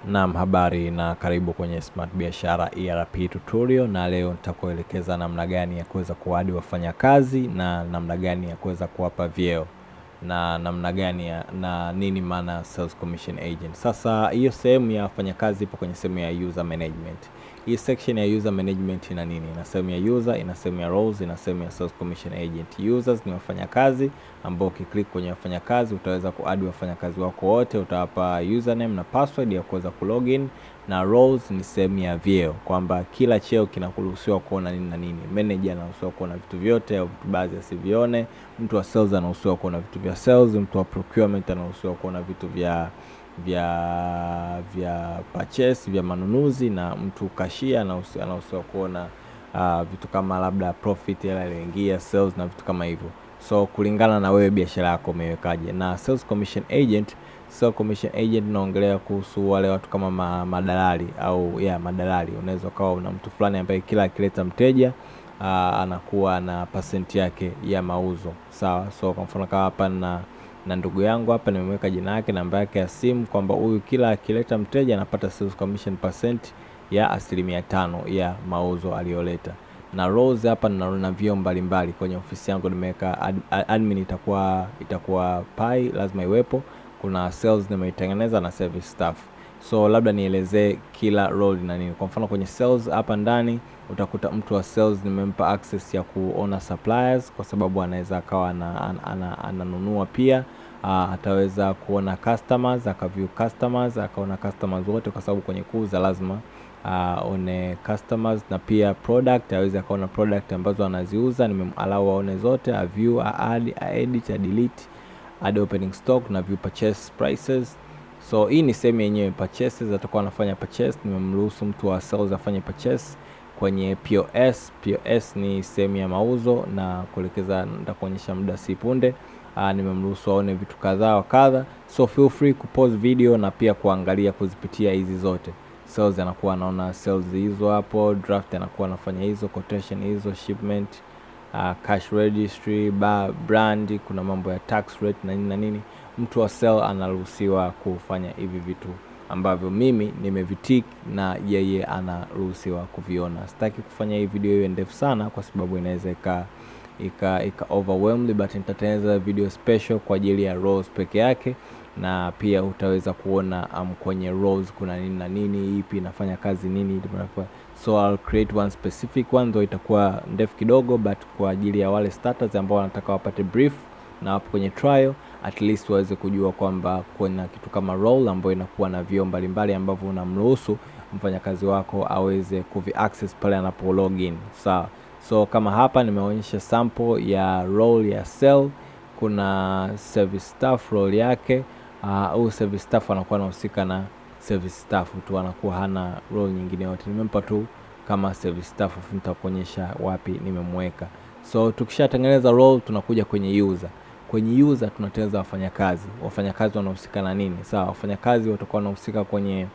Naam, habari na karibu kwenye Smart Biashara ERP tutorial, na leo nitakuelekeza namna gani ya kuweza kuadi wafanyakazi na namna gani ya kuweza kuwapa vyeo na namna gani na nini maana sales commission agent. Sasa hiyo sehemu ya wafanyakazi ipo kwenye sehemu ya user management. Hii section ya user management ina nini? Ina sehemu ya user, ina sehemu ya roles, ina sehemu ya sales commission agent. Users ni wafanyakazi ambao ukiklik kwenye wafanyakazi utaweza kuadi wafanyakazi wako wote, utawapa username na password ya kuweza kulogin. Na roles ni sehemu ya vyeo, kwamba kila cheo kinakuruhusiwa kuona nini na nini. Manager anaruhusiwa kuona vitu vyote au vitu baadhi asivione. Mtu wa sales anaruhusiwa kuona vitu vya sales. Mtu wa procurement anaruhusiwa kuona vitu vya purchase, vya manunuzi, na mtu cashier anaruhusiwa kuona vitu kama labda profit, hela iliyoingia, sales na vitu kama hivyo. So kulingana na wewe biashara yako umewekaje. Na sales commission agent naongelea kuhusu wale watu kama madalali au madalali. Unaweza kawa una mtu fulani ambaye kila akileta mteja anakuwa na percent yake ya mauzo, sawa. So kwa mfano kama hapa na ndugu yangu hapa nimeweka jina lake, namba yake ya simu, kwamba huyu kila akileta mteja anapata sales commission percent ya 5% ya mauzo aliyoleta. Na roles hapa na vyeo mbalimbali. Kwenye ofisi yangu nimeweka admin, itakuwa pai, lazima iwepo. Kuna sales nimeitengeneza na service staff. So labda nielezee kila role na nini. Kwa mfano kwenye sales hapa ndani utakuta mtu wa sales nimempa access ya kuona suppliers, kwa sababu anaweza akawa ananunua pia. Ataweza kuona customers, akaview customers, akaona customers wote, kwa sababu kwenye kuuza lazima one customers. Na pia product, aweze akaona product ambazo anaziuza, nimemallow aone zote, a view, a edit, a delete, add opening stock na view purchase prices. So hii ni sehemu yenyewe purchases, atakuwa anafanya purchase. Nimemruhusu mtu wa sales afanye purchase. Kwenye POS ni sehemu ya mauzo, na kuelekeza nitakuonyesha muda si punde. Nimemruhusu aone vitu kadhaa wa kadha. So feel free kupause video na pia kuangalia, kuzipitia hizi zote. Sales anakuwa anaona sales hizo hapo, draft anakuwa anafanya hizo, quotation hizo, shipment, cash registry, brand, kuna mambo ya tax rate na nini na nini. Mtu wa sell anaruhusiwa kufanya hivi vitu ambavyo mimi nimevitik na yeye anaruhusiwa kuviona. Sitaki kufanya hii video iwe ndefu sana, kwa sababu inaweza ika overwhelmed, but nitatengeneza video special kwa ajili ya roles peke yake, na pia utaweza kuona kwenye roles kuna nini na nini, ipi inafanya kazi nini. So I'll create one specific one, though itakuwa ndefu kidogo, but kwa ajili ya wale starters ambao wanataka wapate brief na hapo kwenye trial, at least waweze kujua kwamba kuna kitu kama role ambayo inakuwa na vyeo mbalimbali ambavyo unamruhusu mfanyakazi wako aweze kuvi access pale anapo login, sawa. So kama hapa nimeonyesha sample ya role ya sell. Kuna service staff role yake, au service staff anakuwa anahusika na service staff tu, anakuwa hana role nyingine yote. Nimempa tu kama service staff, nitakuonyesha wapi nimemweka. So tukishatengeneza role tunakuja kwenye user. Kwenye user tunatengeneza wafanyakazi wanahusika na nini, sawa. Wafanyakazi watakuwa wanahusika kwenye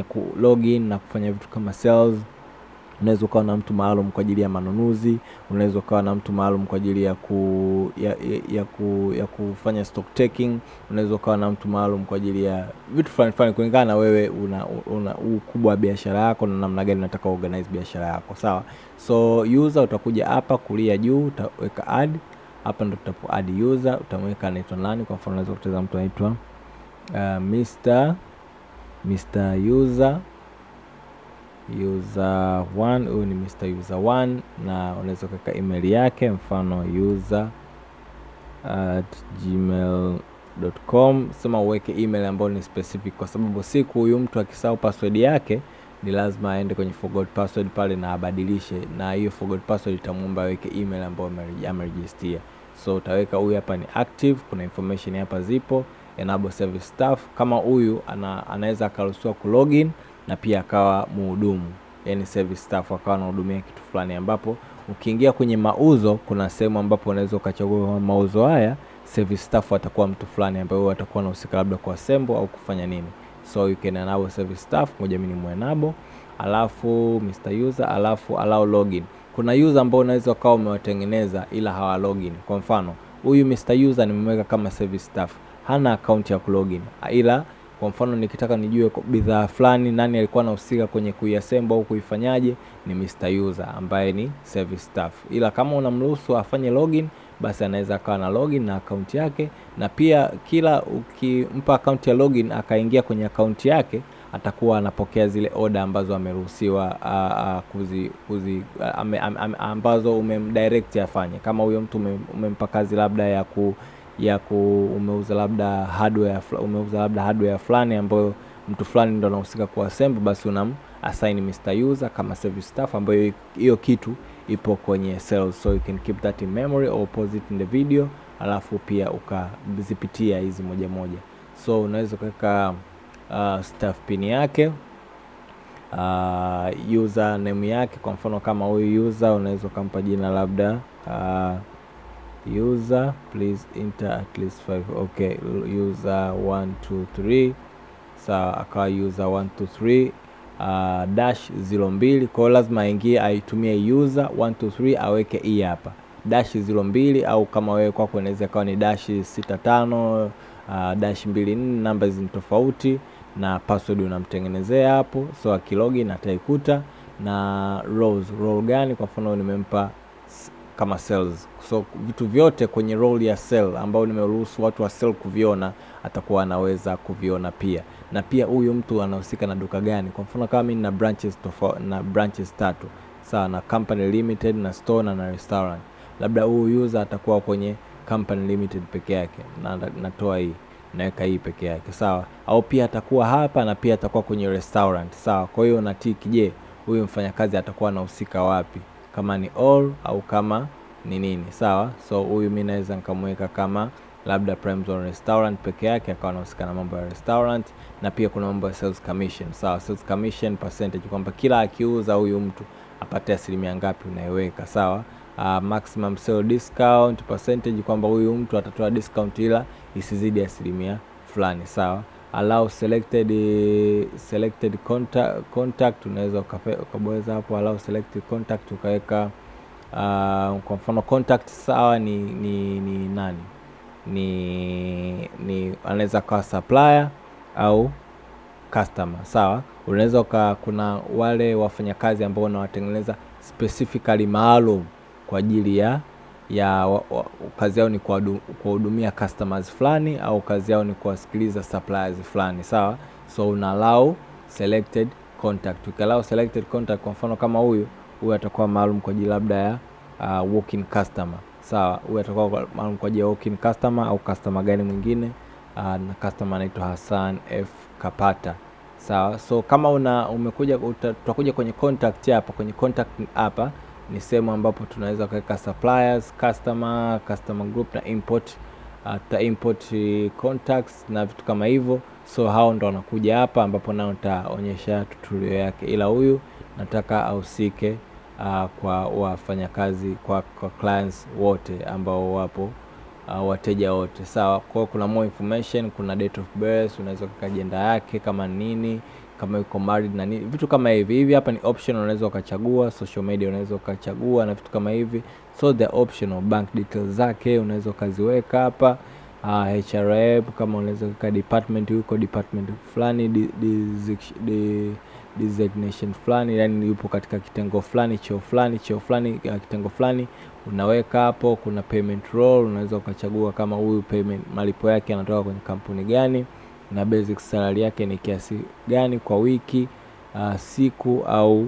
ku login na kufanya vitu kama sales. Unaweza ukawa na mtu maalum kwa ajili ya manunuzi, unaweza ukawa na mtu maalum kwa ajili ya kufanya stock taking, unaweza ukawa na mtu maalum kwa ajili ya vitu fulani kulingana na wewe una ukubwa wa biashara yako na namna gani unataka organize biashara yako, sawa. So user utakuja hapa kulia juu, utaweka add. Hapa ndo tutapo add user, utamweka anaitwa nani. Kwa mfano unaweza kuteza mtu anaitwa Mr. user 1. Huyu ni Mr. user 1, na unaweza kuweka email yake, mfano user@gmail.com. Sema uweke email ambayo ni specific, kwa sababu siku huyu mtu akisahau password yake ni lazima aende kwenye forgot password pale na abadilishe, na hiyo forgot password itamuomba aweke email ambayo ameregister. So utaweka huyu hapa ni active, kuna information hapa zipo, enable service staff. Kama huyu anaweza akaruhusiwa kulogin na pia akawa mhudumu, yani service staff, akawa anahudumia kitu fulani, ambapo ukiingia kwenye mauzo kuna sehemu ambapo unaweza ukachagua mauzo haya service staff atakuwa mtu fulani ambaye atakuwa anahusika labda kwa assemble au kufanya nini. So you can enable service staff, moja mimi ni muenable, alafu Mr. user, alafu allow login. Kuna user ambao unaweza ukawa umewatengeneza ila hawa login. Kwa mfano huyu Mr. user nimemweka kama service staff, hana account ya kulogin, ila Kwa mfano nikitaka nijue bidhaa fulani nani alikuwa anahusika kwenye kuiassemble au kuifanyaje, ni Mr. User ambaye ni service staff. Ila kama unamruhusu afanye login, basi anaweza akawa na login na account yake, na pia kila ukimpa account ya login akaingia kwenye account yake, atakuwa anapokea zile order ambazo ameruhusiwa ambazo umemdirect afanye. Kama huyo mtu umempa kazi labda umeuza labda hardware fulani ambayo mtu fulani ndo anahusika kuassemble, basi assign Mr. User kama service staff, ambayo hiyo kitu ipo kwenye sales, so you can keep that in memory or pause it in the video, alafu pia ukazipitia hizi moja moja. So unaweza kuweka staff pin yake, user name yake. Kwa mfano kama huyu user unaweza kumpa jina labda user please enter at least 5. Okay, user 123, sawa, akawa user 123 dash 02. Kwa lazima aingie aitumie user 123 aweke hii hapa dash 02, au kama wewe kwako inaweza kawa ni dash 65 dash 24. Namba hizi ni tofauti na password unamtengenezea hapo, so akilogin ataikuta. Na role gani? Kwa mfano nimempa kama sales, so vitu vyote kwenye role ya sell ambao nimeruhusu watu wa sell kuviona, atakuwa anaweza kuviona pia. Na pia huyu mtu anahusika na duka gani? Kwa mfano kama mimi na branches 3, sawa, na company limited na store na restaurant, labda huyu user atakuwa kwenye company limited peke yake, na natoa hii naweka hii peke yake, sawa. Au pia atakuwa hapa na pia atakuwa kwenye restaurant, sawa. Kwa hiyo unatiki, je, huyu mfanyakazi atakuwa anahusika wapi, kama ni all au kama ni nini, sawa. So huyu mimi naweza nikamweka kama labda Prime Zone Restaurant peke yake, akawa anahusika na mambo ya restaurant. Na pia kuna mambo ya sales commission, sawa, sales commission percentage, kwamba kila akiuza huyu mtu apate asilimia ngapi unaiweka, sawa. Maximum sale discount percentage, kwamba huyu mtu atatoa discount ila isizidi asilimia fulani, sawa. Allow selected contact, unaweza ukabweza hapo allow selected contact, ukaweka kwa mfano contact, sawa, ni nani, ni anaweza kuwa supplier au customer, sawa. Unaweza kuna wale wafanyakazi ambao unawatengeneza specifically maalum kwa ajili ya kazi yao ni kuwahudumia customers fulani, au kazi yao ni kuwasikiliza suppliers fulani, sawa. So una allow selected contact. Ukiallow selected contact, kwa mfano kama huyu atakuwa maalum kwa ajili labda ya walk-in customer, sawa. Huyu atakuwa maalum kwa ajili ya walk-in customer, au customer gani mwingine, na customer anaitwa Hassan F Kapata, sawa. So kama tutakuja kwenye contact hapa. Kwenye contact hapa ni sehemu ambapo tunaweza kuweka suppliers, customer group na import contacts na vitu kama hivyo. So hao ndo wanakuja hapa, ambapo nao nitaonyesha tutorial yake. Ila huyu nataka ahusike kwa wafanyakazi, kwa clients wote ambao wapo, wateja wote, sawa. Kwa kuna more information, kuna date of birth, unaweza kuweka agenda yake kama nini, kama yuko married na nini, vitu kama hivi. Hapa ni optional, unaweza ukachagua. Social media unaweza ukachagua na vitu kama hivi, so the optional. Bank details zake unaweza ukaziweka hapa. HRM, kama unaweza kuweka department, yuko department fulani, designation fulani, yani yupo katika kitengo fulani, cheo fulani, kitengo fulani unaweka hapo. Kuna payment role, unaweza ukachagua kama huyu payment malipo yake yanatoka kwenye kampuni gani, na basic salary yake ni kiasi gani kwa wiki, siku au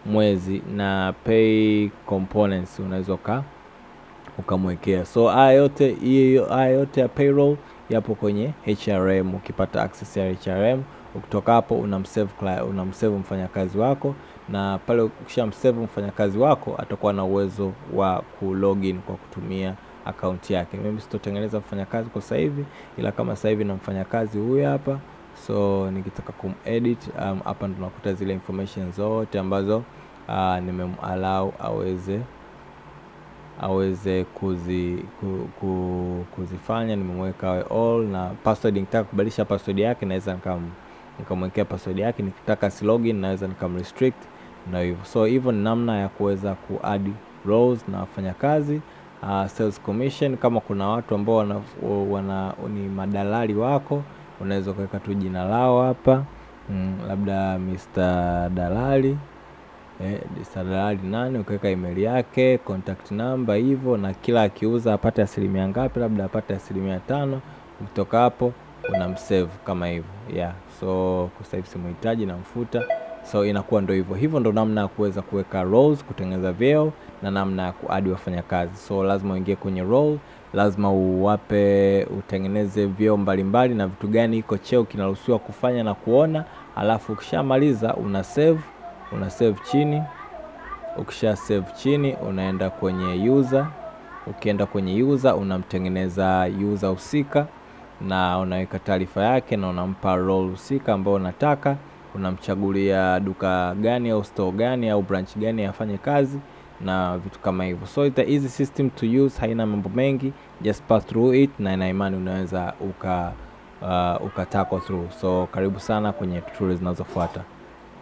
mwezi, na pay components unaweza ukamwekea. So haya yote ya payroll yapo kwenye HRM. Ukipata access ya HRM, ukitoka hapo unamsave mfanyakazi wako, na pale ukishamsave mfanyakazi wako atakuwa na uwezo wa kulogin kwa kutumia account yake. Mimi sitotengeneza mfanyakazi kwa sasa hivi, ila kama sasa hivi na mfanyakazi huyu hapa, so nikitaka kumedit hapa ndo nakuta zile information zote ambazo nimemallow aweze kuzifanya. Nimemweka all, na password nikitaka kubadilisha password yake naweza nikamwekea password yake. Nikitaka si login naweza nikamrestrict na hivyo. So hivyo ni namna ya kuweza kuadd roles na wafanyakazi. Sales commission, kama kuna watu ambao ni madalali wako, unaweza kuweka tu jina lao hapa, labda Mr. Dalali, Mr. Dalali nani, ukaweka email yake, contact number hivyo, na kila akiuza apate asilimia ngapi, labda apate 5%. Kutoka hapo unamsave kama hivyo. So kwa sasa hivi simuhitaji, namfuta. So inakuwa ndo hivyo ndo namna ya kuweza kuweka roles, kutengeneza vyeo na namna ya kuadi wafanyakazi. So lazima uingie kwenye role, lazima utengeneze vyeo mbalimbali na vitu gani iko cheo kinaruhusiwa kufanya na kuona, alafu ukishamaliza una save chini. Ukisha save chini unaenda kwenye user. Ukienda kwenye user unamtengeneza user husika na unaweka taarifa yake na unampa role husika ambayo unataka. Unamchagulia duka gani au store gani au branch gani afanye kazi na vitu kama hivyo. So it's an easy system to use, haina mambo mengi, just pass through it na ina imani unaweza ukatako through. So karibu sana kwenye tutorials zinazofuata.